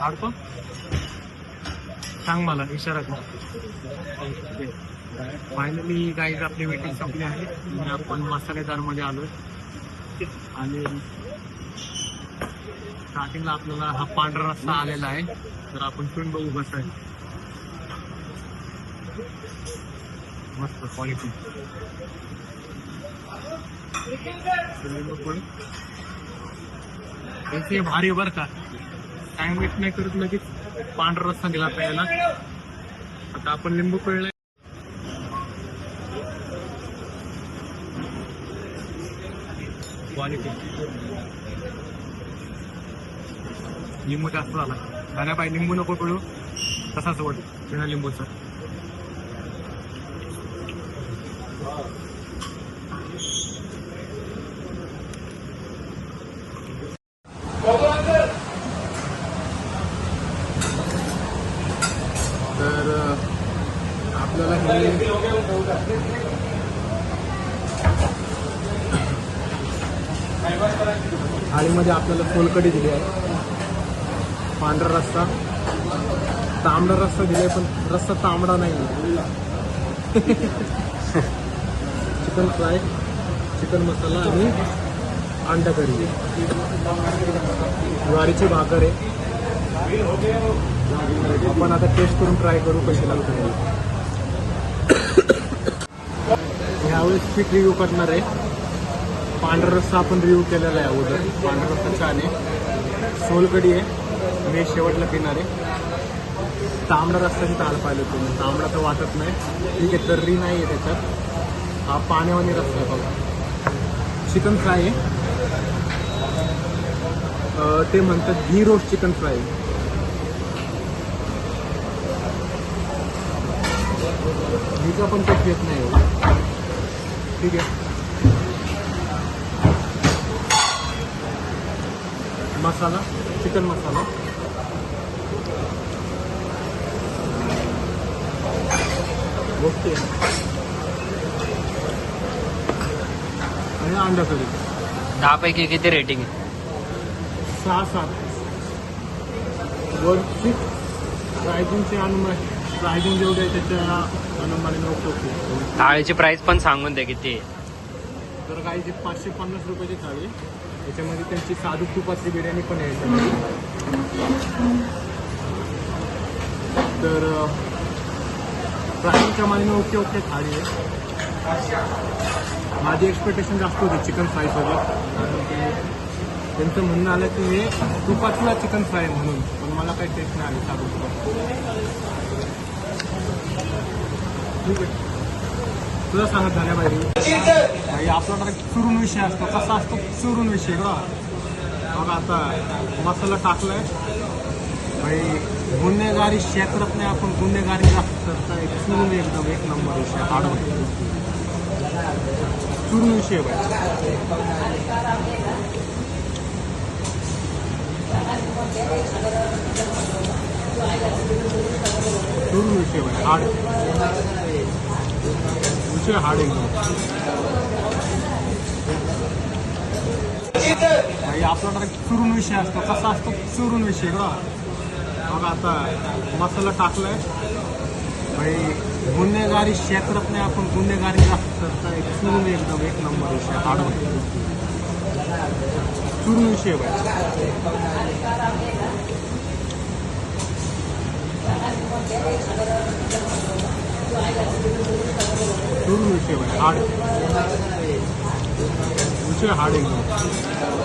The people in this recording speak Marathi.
काढतो सांग मला इशारा कर. फायनली गाईज आपली वेटिंग संपली आहे आणि आपण मसालेदार मध्ये आलोय आणि स्टार्टिंगला आपल्याला हा पांढरा रस्ता आलेला आहे. तर आपण पिऊन बघू कसं आहे. मस्त क्वालिटी भारी बर का. टाइम वेट नाही करत लगेच पांढरा रस्ता दिला प्यायला. आता आपण लिंबू पिळलाय. क्वालिटी लिंबू जास्त झाला. गाण्याबाई लिंबू नको पिळू तसाच वाट बिना लिंबूचा. तर आपल्याला हे थाळीमध्ये आपल्याला सोलकढी दिली आहे. पांढरा रस्सा तांबडा रस्सा दिलाय पण रस्सा तांबडा नाही. चिकन फ्राय चिकन मसाला आणि अंडा करी. ज्वारीची भाकर आहे. आपण आता टेस्ट करून ट्राय करू कशी लागते. ह्यावेळेस पीक रिव्ह्यू करणार आहे. पांढरा रस्सा आपण रिव्ह्यू केलेला आहे अगोदर. पांढरा रस्सा छान आहे. सोलकढी आहे मी शेवटला पिणार आहे. तांबडा रस्त्याची ताळ पाहिलं तुम्ही. तांबडा तर वाटत नाही. ठीक आहे तर्री नाही आहे त्याच्यात. हा पाण्यावानी रस्ता आहे बघा. चिकन फ्राय आहे. ते म्हणतात घी रोस्ट चिकन फ्राय. घीचा पण टेस्ट येत नाही एवढा. ठीक आहे. मसाला चिकन मसाला ओके आणि अंडा करी. 10 पैकी किती रेटिंग आहे? 6-7. वरची प्रायझिंगचे अनुमान प्रायझिंग जेवढे आहे त्याच्या अनुमाने ओके. थाळीची प्राइस पण सांगून द्या किती आहे. तर काही 550 रुपयाची थाळी. त्याच्यामध्ये त्यांची साधू तुपाची बिर्याणी पण आहे याच्यामध्ये. तर प्राईसच्या मानाने ओके ओके थाळी आहे. माझी एक्सपेक्टेशन जास्त होती चिकन फ्रायसोबत. त्यांचं म्हणणं आलं की हे तुपातला चिकन फ्राय म्हणून. पण मला काही टेस्ट नाही आली साधू तुपात. ठीक आहे तुला सांगत झाल्या पाहिजे. आपला चुरून विषय असतो. कसा असतो चुरून विषय बघा. आता मसाला टाकलाय भाई. गुन्हेगारी क्षेत्रात नाही आपण गुन्हेगारी करता चुरून एकदम एक नंबर विषय. हार्ड चुरून विषय भाई. चुरून विषय भाई. हार्ड विषय हार्ड एकदम. भाई आपला चुरून विषय असतो. कसा असतो चुरून विषय बघा. आता मसाला टाकलाय भाई. गुन्हेगारी क्षेत्रात नाही आपण गुन्हेगारी करता चुरून एकदम एक नंबर विषय. हार्ड चुरून विषय भाई. चुरून विषय भाई. हार्ड विषय हार्ड एकदम.